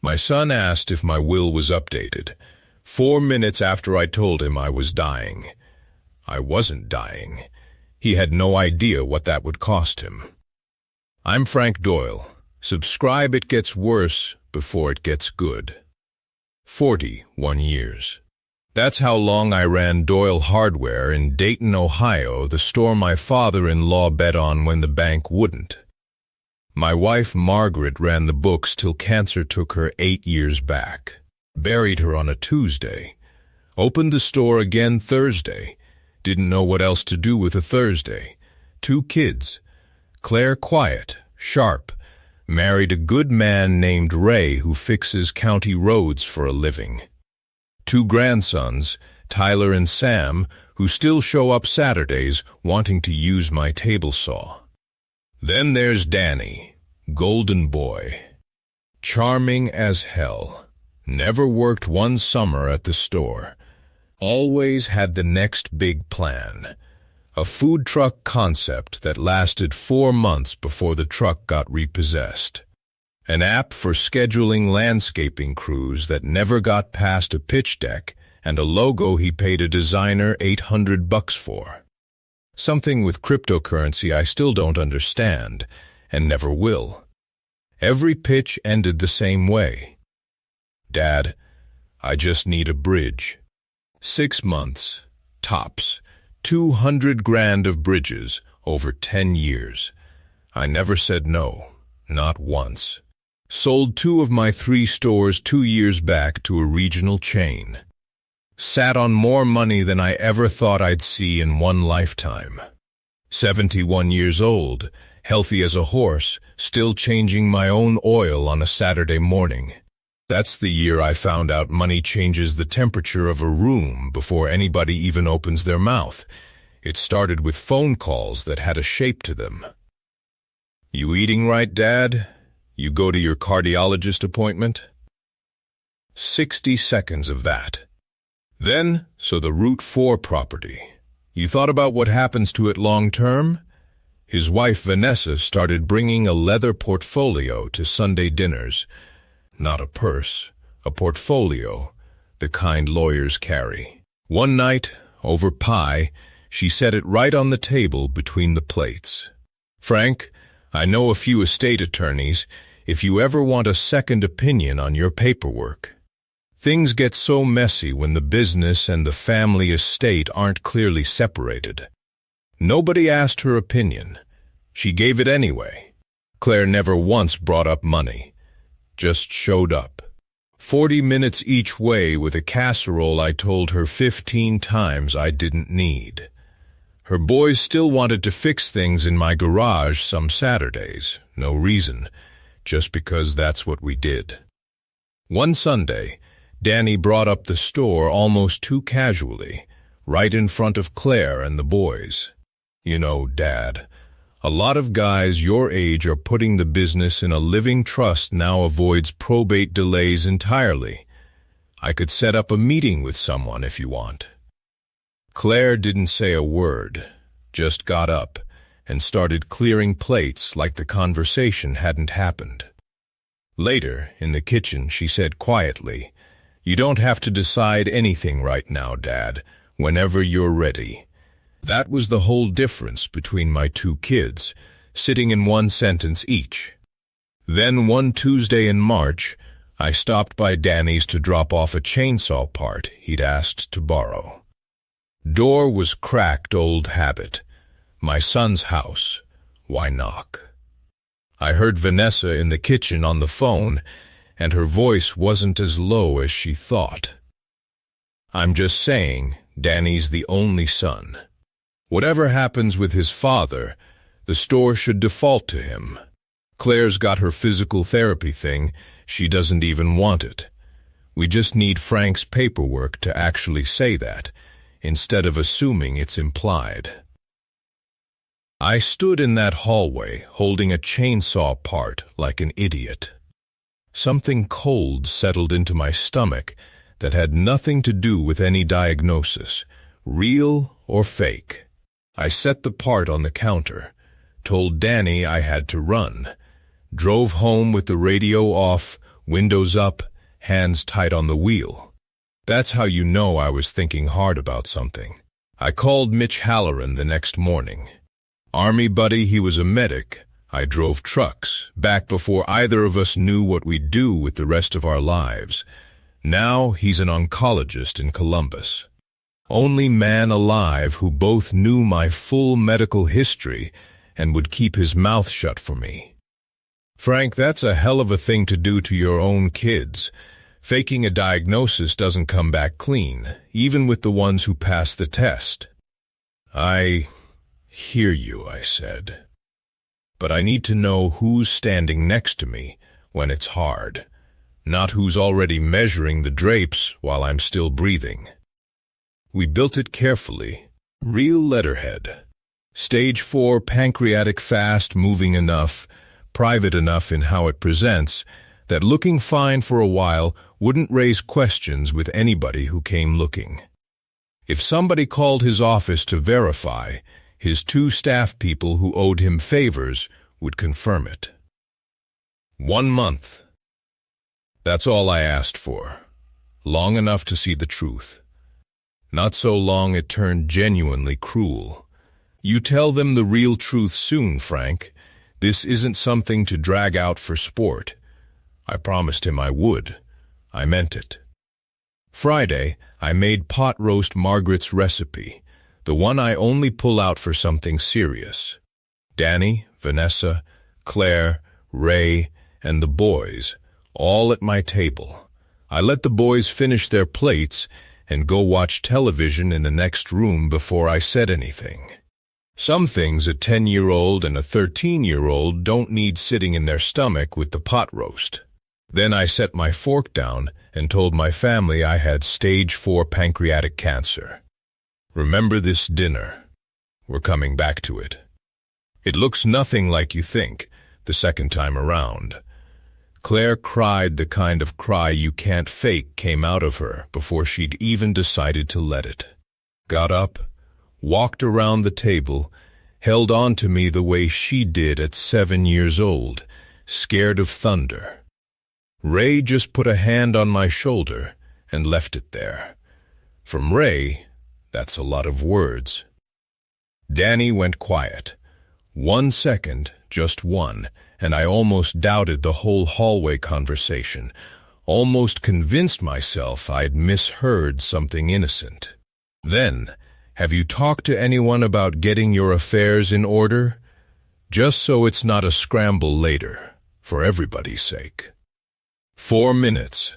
My son asked if my will was updated, 4 minutes after I told him I was dying. I wasn't dying. He had no idea what that would cost him. I'm Frank Doyle. Subscribe, it gets worse before it gets good. 41 years. That's how long I ran Doyle Hardware in Dayton, Ohio, the store my father-in-law bet on when the bank wouldn't. My wife, Margaret, ran the books till cancer took her 8 years back. Buried her on a Tuesday. Opened the store again Thursday. Didn't know what else to do with a Thursday. 2 kids. Claire quiet, sharp. Married a good man named Ray who fixes county roads for a living. 2 grandsons, Tyler and Sam, who still show up Saturdays wanting to use my table saw. Then there's Danny, golden boy. Charming as hell. Never worked one summer at the store. Always had the next big plan. A food truck concept that lasted 4 months before the truck got repossessed. An app for scheduling landscaping crews that never got past a pitch deck, and a logo he paid a designer $800 for. Something with cryptocurrency I still don't understand, and never will. Every pitch ended the same way. Dad, I just need a bridge. 6 months, tops, 200 grand of bridges over 10 years. I never said no, not once. Sold 2 of my 3 stores 2 years back to a regional chain. Sat on more money than I ever thought I'd see in one lifetime. 71 years old, healthy as a horse, still changing my own oil on a Saturday morning. That's the year I found out money changes the temperature of a room before anybody even opens their mouth. It started with phone calls that had a shape to them. You eating right, Dad? You go to your cardiologist appointment? 60 seconds of that. Then, so the Route 4 property. You thought about what happens to it long term? His wife Vanessa started bringing a leather portfolio to Sunday dinners. Not a purse, a portfolio, the kind lawyers carry. One night, over pie, she set it right on the table between the plates. Frank, I know a few estate attorneys, if you ever want a second opinion on your paperwork. Things get so messy when the business and the family estate aren't clearly separated. Nobody asked her opinion. She gave it anyway. Claire never once brought up money. Just showed up. 40 minutes each way with a casserole I told her 15 times I didn't need. Her boys still wanted to fix things in my garage some Saturdays. No reason. Just because that's what we did. One Sunday, Danny brought up the store almost too casually, right in front of Claire and the boys. You know, Dad, a lot of guys your age are putting the business in a living trust now avoids probate delays entirely. I could set up a meeting with someone if you want. Claire didn't say a word, just got up and started clearing plates like the conversation hadn't happened. Later, in the kitchen, she said quietly, "You don't have to decide anything right now, Dad, whenever you're ready." That was the whole difference between my 2 kids, sitting in one sentence each. Then one Tuesday in March, I stopped by Danny's to drop off a chainsaw part he'd asked to borrow. Door was cracked, old habit. My son's house. Why knock? I heard Vanessa in the kitchen on the phone, and her voice wasn't as low as she thought. I'm just saying, Danny's the only son. Whatever happens with his father, the store should default to him. Claire's got her physical therapy thing, she doesn't even want it. We just need Frank's paperwork to actually say that, instead of assuming it's implied. I stood in that hallway, holding a chainsaw part like an idiot. Something cold settled into my stomach that had nothing to do with any diagnosis, real or fake. I set the part on the counter, told Danny I had to run, drove home with the radio off, windows up, hands tight on the wheel. That's how you know I was thinking hard about something. I called Mitch Halloran the next morning. Army buddy, he was a medic. I drove trucks, back before either of us knew what we'd do with the rest of our lives. Now he's an oncologist in Columbus. Only man alive who both knew my full medical history and would keep his mouth shut for me. Frank, that's a hell of a thing to do to your own kids. Faking a diagnosis doesn't come back clean, even with the ones who pass the test. I hear you, I said. But I need to know who's standing next to me when it's hard, not who's already measuring the drapes while I'm still breathing. We built it carefully, real letterhead. Stage 4 pancreatic, fast moving enough, private enough in how it presents, that looking fine for a while wouldn't raise questions with anybody who came looking. If somebody called his office to verify, his 2 staff people who owed him favors would confirm it. 1 month. That's all I asked for. Long enough to see the truth. Not so long it turned genuinely cruel. You tell them the real truth soon, Frank. This isn't something to drag out for sport. I promised him I would. I meant it. Friday, I made pot roast Margaret's recipe, the one I only pull out for something serious. Danny, Vanessa, Claire, Ray, and the boys, all at my table. I let the boys finish their plates and go watch television in the next room before I said anything. Some things a 10-year-old and a 13-year-old don't need sitting in their stomach with the pot roast. Then I set my fork down and told my family I had stage 4 pancreatic cancer. Remember this dinner. We're coming back to it. It looks nothing like you think, the second time around. Claire cried the kind of cry you can't fake came out of her before she'd even decided to let it. Got up, walked around the table, held on to me the way she did at 7 years old, scared of thunder. Ray just put a hand on my shoulder and left it there. From Ray, that's a lot of words. Danny went quiet. 1 second, just one, and I almost doubted the whole hallway conversation, almost convinced myself I'd misheard something innocent. Then, have you talked to anyone about getting your affairs in order? Just so it's not a scramble later, for everybody's sake. 4 minutes.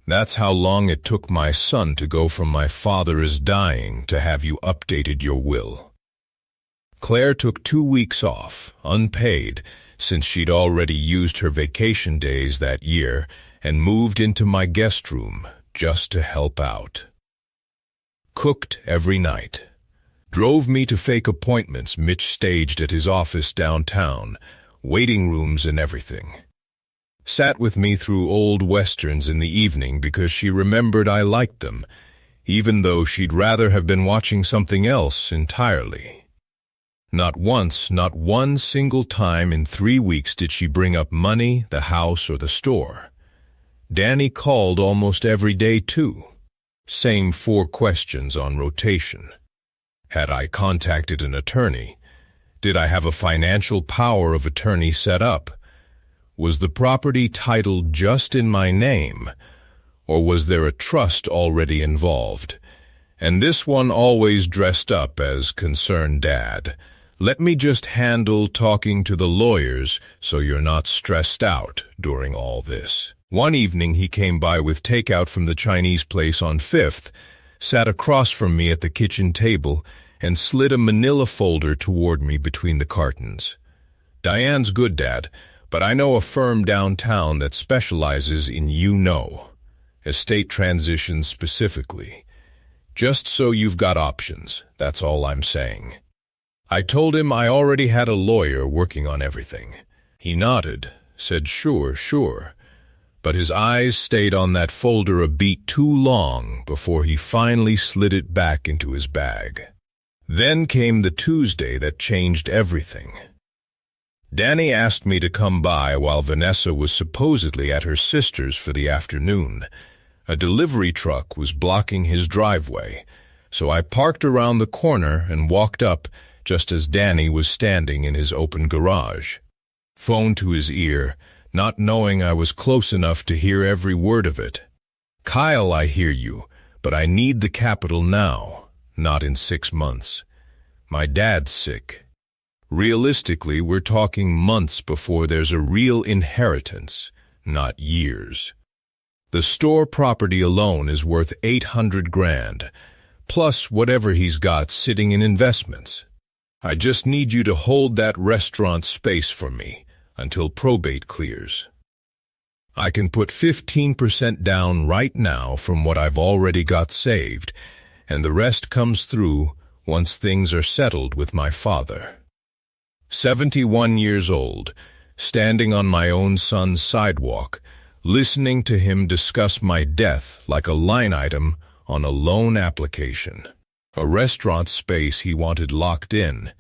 That's how long it took my son to go from my father is dying to have you updated your will. Claire took 2 weeks off, unpaid, since she'd already used her vacation days that year, and moved into my guest room just to help out. Cooked every night. Drove me to fake appointments Mitch staged at his office downtown, waiting rooms and everything. Sat with me through old westerns in the evening because she remembered I liked them, even though she'd rather have been watching something else entirely. Not once, not one single time in 3 weeks did she bring up money, the house, or the store. Danny called almost every day, too. Same 4 questions on rotation. Had I contacted an attorney? Did I have a financial power of attorney set up? Was the property titled just in my name, or was there a trust already involved? And this one always dressed up as concerned dad. Let me just handle talking to the lawyers so you're not stressed out during all this. One evening he came by with takeout from the Chinese place on 5th, sat across from me at the kitchen table, and slid a manila folder toward me between the cartons. Diane's good, Dad, but I know a firm downtown that specializes in estate transitions specifically. Just so you've got options, that's all I'm saying. I told him I already had a lawyer working on everything. He nodded, said sure, but his eyes stayed on that folder a beat too long before he finally slid it back into his bag. Then came the Tuesday that changed everything. Danny asked me to come by while Vanessa was supposedly at her sister's for the afternoon. A delivery truck was blocking his driveway, so I parked around the corner and walked up just as Danny was standing in his open garage. Phone to his ear, not knowing I was close enough to hear every word of it. "Kyle, I hear you, but I need the capital now, not in 6 months. My dad's sick. Realistically, we're talking months before there's a real inheritance, not years. The store property alone is worth 800 grand, plus whatever he's got sitting in investments. I just need you to hold that restaurant space for me until probate clears. I can put 15% down right now from what I've already got saved, and the rest comes through once things are settled with my father." 71 years old, standing on my own son's sidewalk, listening to him discuss my death like a line item on a loan application. A restaurant space he wanted locked in,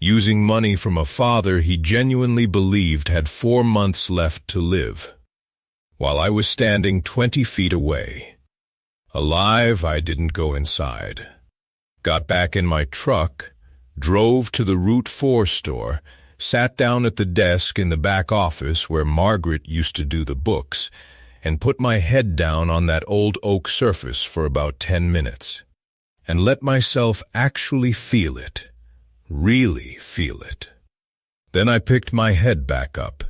using money from a father he genuinely believed had 4 months left to live, while I was standing 20 feet away. Alive, I didn't go inside. Got back in my truck, drove to the Route 4 store, sat down at the desk in the back office where Margaret used to do the books, and put my head down on that old oak surface for about 10 minutes, and let myself actually feel it, really feel it. Then I picked my head back up,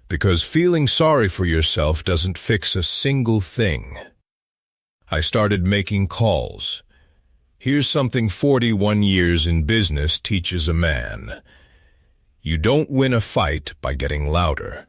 because feeling sorry for yourself doesn't fix a single thing. I started making calls. Here's something 41 years in business teaches a man. You don't win a fight by getting louder.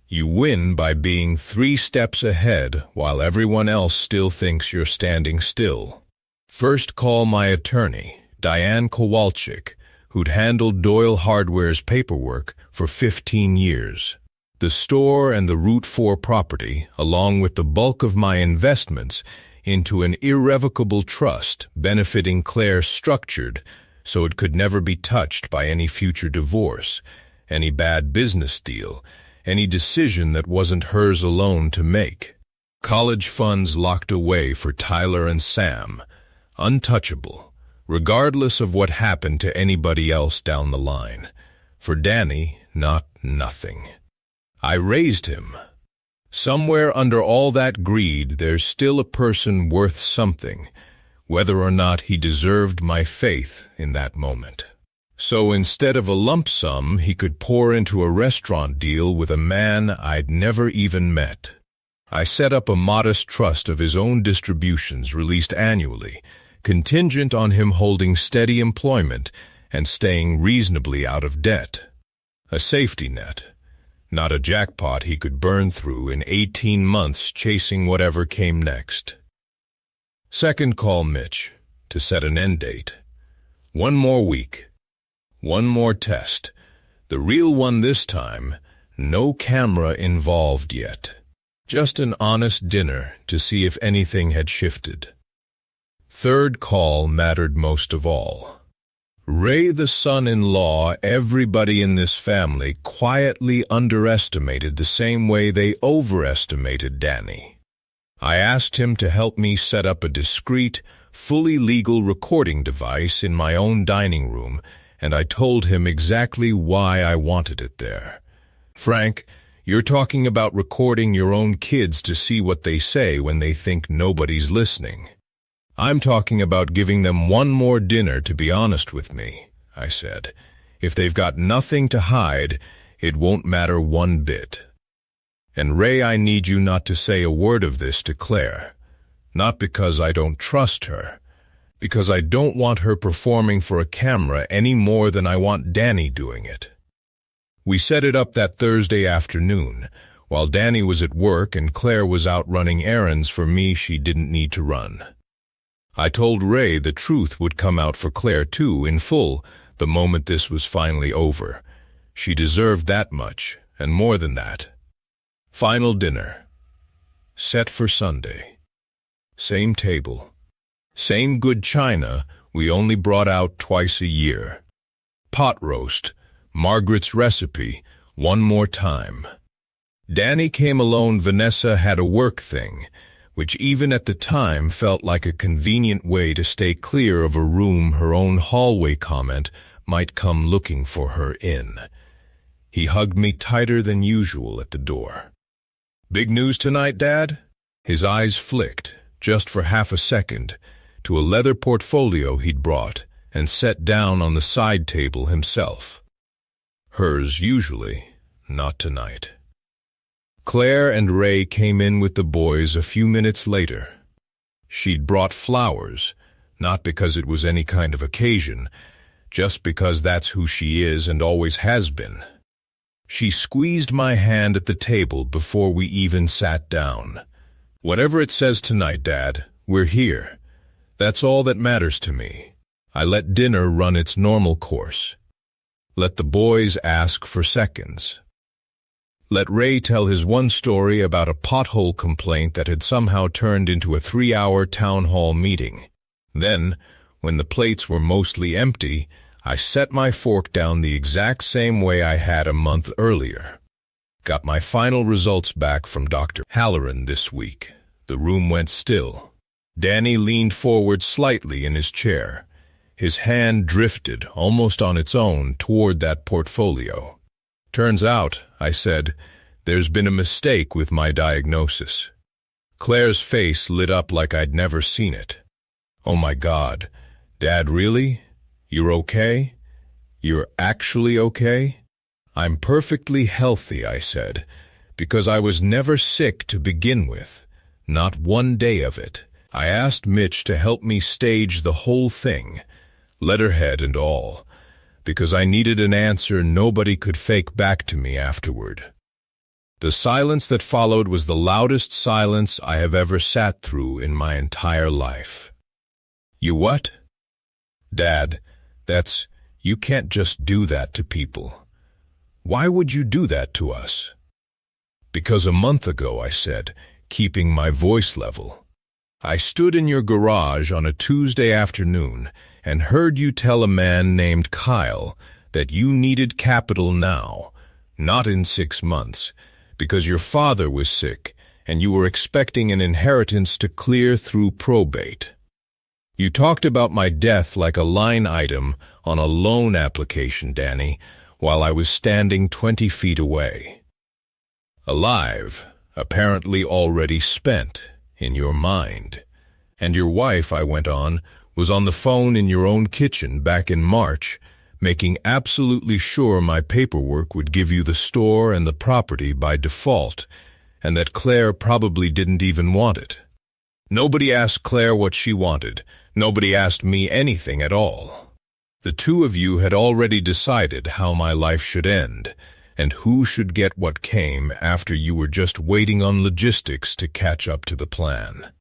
You win by being 3 steps ahead while everyone else still thinks you're standing still. First, call my attorney, Diane Kowalczyk, who'd handled Doyle Hardware's paperwork for 15 years. The store and the Route 4 property, along with the bulk of my investments, into an irrevocable trust benefiting Claire, structured so it could never be touched by any future divorce, any bad business deal, any decision that wasn't hers alone to make. College funds locked away for Tyler and Sam, untouchable, regardless of what happened to anybody else down the line. For Danny, not nothing. I raised him. Somewhere under all that greed, there's still a person worth something, whether or not he deserved my faith in that moment. So instead of a lump sum he could pour into a restaurant deal with a man I'd never even met, I set up a modest trust of his own distributions released annually, contingent on him holding steady employment and staying reasonably out of debt. A safety net. Not a jackpot he could burn through in 18 months chasing whatever came next. Second, call Mitch to set an end date. 1 more week. 1 more test. The real one this time. No camera involved yet. Just an honest dinner to see if anything had shifted. Third call mattered most of all. Ray, the son-in-law, everybody in this family quietly underestimated the same way they overestimated Danny. I asked him to help me set up a discreet, fully legal recording device in my own dining room, and I told him exactly why I wanted it there. "Frank, you're talking about recording your own kids to see what they say when they think nobody's listening. I'm talking about giving them 1 more dinner to be honest with me," I said. "If they've got nothing to hide, it won't matter 1 bit. And Ray, I need you not to say a word of this to Claire. Not because I don't trust her, because I don't want her performing for a camera any more than I want Danny doing it." We set it up that Thursday afternoon, while Danny was at work and Claire was out running errands for me she didn't need to run. I told Ray the truth would come out for Claire too, in full, the moment this was finally over. She deserved that much, and more than that. Final dinner. Set for Sunday. Same table. Same good china we only brought out twice a year. Pot roast, Margaret's recipe, one more time. Danny came alone. Vanessa had a work thing, which even at the time felt like a convenient way to stay clear of a room her own hallway comment might come looking for her in. He hugged me tighter than usual at the door. "Big news tonight, Dad?" His eyes flicked, just for half a second, to a leather portfolio he'd brought and set down on the side table himself. Hers usually, not tonight. Claire and Ray came in with the boys a few minutes later. She'd brought flowers, not because it was any kind of occasion, just because that's who she is and always has been. She squeezed my hand at the table before we even sat down. "Whatever it says tonight, Dad, we're here. That's all that matters to me." I let dinner run its normal course. Let the boys ask for seconds. Let Ray tell his one story about a pothole complaint that had somehow turned into a 3-hour town hall meeting. Then, when the plates were mostly empty, I set my fork down the exact same way I had a month earlier. Got my final results back from Dr. Halloran this week. The room went still. Danny leaned forward slightly in his chair. His hand drifted, almost on its own, toward that portfolio. "Turns out," I said, "there's been a mistake with my diagnosis." Claire's face lit up like I'd never seen it. "Oh my God, Dad, really? You're okay? You're actually okay?" "I'm perfectly healthy," I said, "because I was never sick to begin with. Not one day of it. I asked Mitch to help me stage the whole thing, letterhead and all, because I needed an answer nobody could fake back to me afterward." The silence that followed was the loudest silence I have ever sat through in my entire life. "You what?" "Dad, you can't just do that to people. Why would you do that to us?" "Because a month ago," I said, keeping my voice level, "I stood in your garage on a Tuesday afternoon and heard you tell a man named Kyle that you needed capital now, not in 6 months, because your father was sick and you were expecting an inheritance to clear through probate. You talked about my death like a line item on a loan application, Danny, while I was standing 20 feet away. Alive, apparently already spent, in your mind. And your wife," I went on, "was on the phone in your own kitchen back in March, making absolutely sure my paperwork would give you the store and the property by default, and that Claire probably didn't even want it. Nobody asked Claire what she wanted. Nobody asked me anything at all. The two of you had already decided how my life should end, and who should get what came after you were just waiting on logistics to catch up to the plan."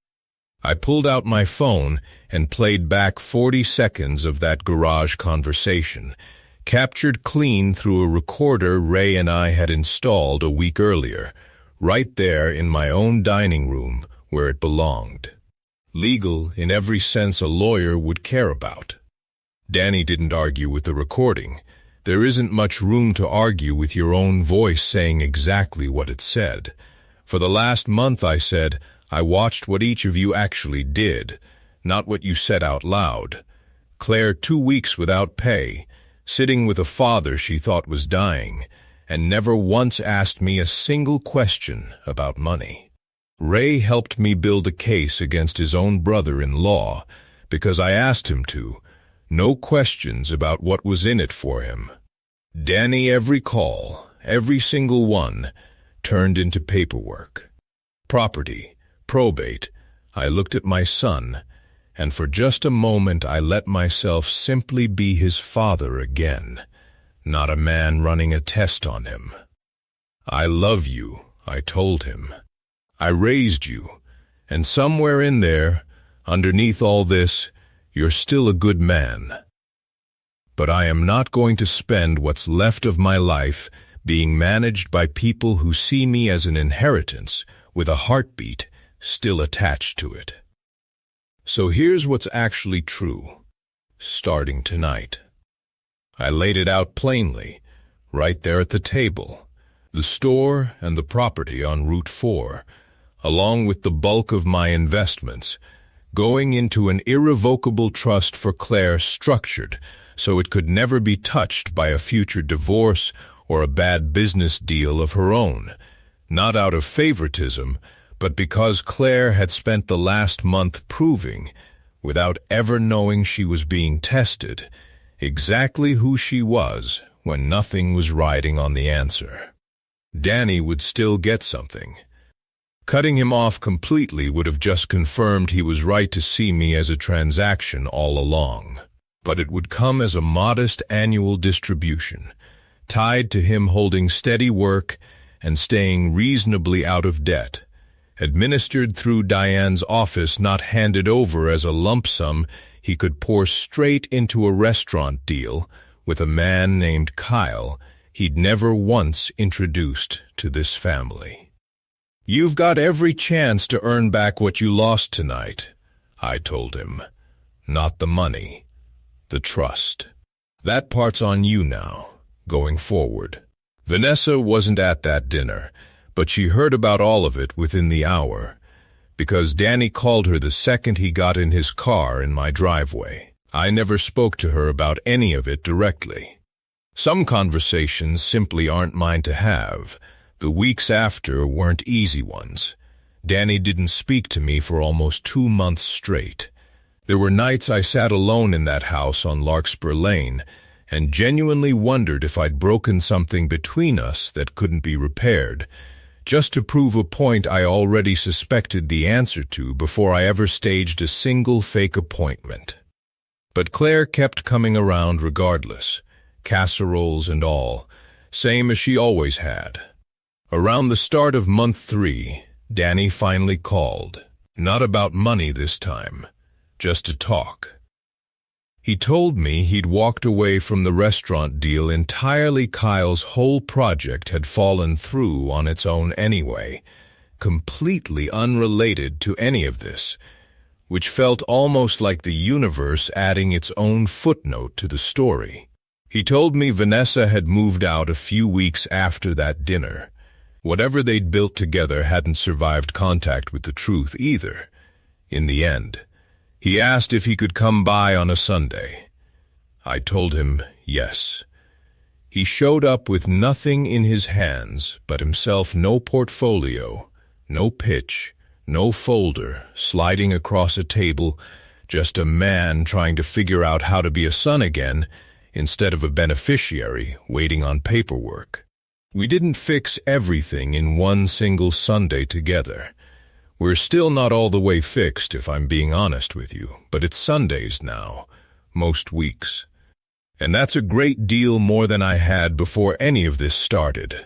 I pulled out my phone and played back 40 seconds of that garage conversation, captured clean through a recorder Ray and I had installed a week earlier, right there in my own dining room where it belonged. Legal in every sense a lawyer would care about. Danny didn't argue with the recording. There isn't much room to argue with your own voice saying exactly what it said. For the last month, I said, I watched what each of you actually did, not what you said out loud. Claire 2 weeks without pay, sitting with a father she thought was dying, and never once asked me a single question about money. Ray helped me build a case against his own brother-in-law because I asked him to. No questions about what was in it for him. Danny, every call, every single one, turned into paperwork. Property, probate. I looked at my son, and for just a moment I let myself simply be his father again, not a man running a test on him. I love you, I told him. I raised you, and somewhere in there, underneath all this, you're still a good man. But I am not going to spend what's left of my life being managed by people who see me as an inheritance with a heartbeat still attached to it. So here's what's actually true, starting tonight. I laid it out plainly, right there at the table. The store and the property on Route 4, along with the bulk of my investments, going into an irrevocable trust for Claire structured so it could never be touched by a future divorce or a bad business deal of her own, not out of favoritism, but because Claire had spent the last month proving, without ever knowing she was being tested, exactly who she was when nothing was riding on the answer. Danny would still get something. Cutting him off completely would have just confirmed he was right to see me as a transaction all along. But it would come as a modest annual distribution, tied to him holding steady work and staying reasonably out of debt, administered through Diane's office, not handed over as a lump sum he could pour straight into a restaurant deal with a man named Kyle he'd never once introduced to this family. "You've got every chance to earn back what you lost tonight," I told him. "Not the money, the trust. That part's on you now, going forward." Vanessa wasn't at that dinner, but she heard about all of it within the hour, because Danny called her the second he got in his car in my driveway. I never spoke to her about any of it directly. Some conversations simply aren't mine to have. The weeks after weren't easy ones. Danny didn't speak to me for almost 2 months straight. There were nights I sat alone in that house on Larkspur Lane and genuinely wondered if I'd broken something between us that couldn't be repaired, just to prove a point I already suspected the answer to before I ever staged a single fake appointment. But Claire kept coming around regardless, casseroles and all, same as she always had. Around the start of month 3, Danny finally called. Not about money this time, just to talk. He told me he'd walked away from the restaurant deal entirely. Kyle's whole project had fallen through on its own anyway, completely unrelated to any of this, which felt almost like the universe adding its own footnote to the story. He told me Vanessa had moved out a few weeks after that dinner. Whatever they'd built together hadn't survived contact with the truth either. In the end, he asked if he could come by on a Sunday. I told him yes. He showed up with nothing in his hands but himself, no portfolio, no pitch, no folder sliding across a table, just a man trying to figure out how to be a son again instead of a beneficiary waiting on paperwork. We didn't fix everything in one single Sunday together. We're still not all the way fixed, if I'm being honest with you, but it's Sundays now, most weeks. And that's a great deal more than I had before any of this started.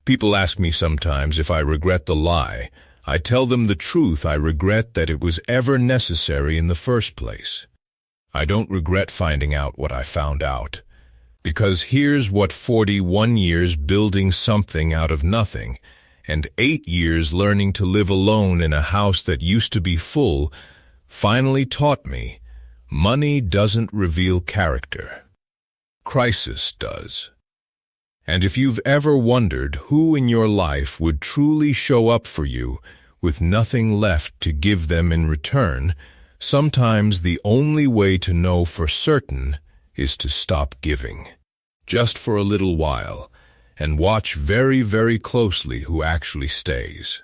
People ask me sometimes if I regret the lie. I tell them the truth. I regret that it was ever necessary in the first place. I don't regret finding out what I found out. Because here's what 41 years building something out of nothing, and 8 years learning to live alone in a house that used to be full, finally taught me: money doesn't reveal character. Crisis does. And if you've ever wondered who in your life would truly show up for you with nothing left to give them in return, sometimes the only way to know for certain is to stop giving. Just for a little while, and watch very, very closely who actually stays.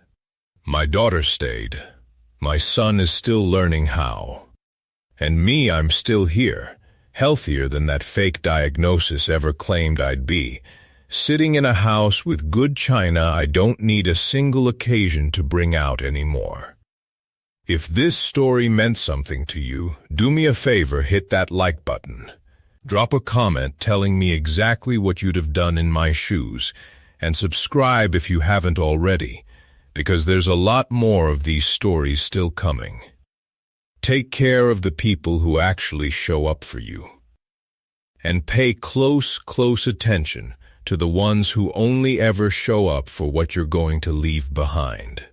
My daughter stayed. My son is still learning how. And me, I'm still here, healthier than that fake diagnosis ever claimed I'd be, sitting in a house with good china I don't need a single occasion to bring out anymore. If this story meant something to you, do me a favor, hit that like button. Drop a comment telling me exactly what you'd have done in my shoes, and subscribe if you haven't already, because there's a lot more of these stories still coming. Take care of the people who actually show up for you. And pay close attention to the ones who only ever show up for what you're going to leave behind.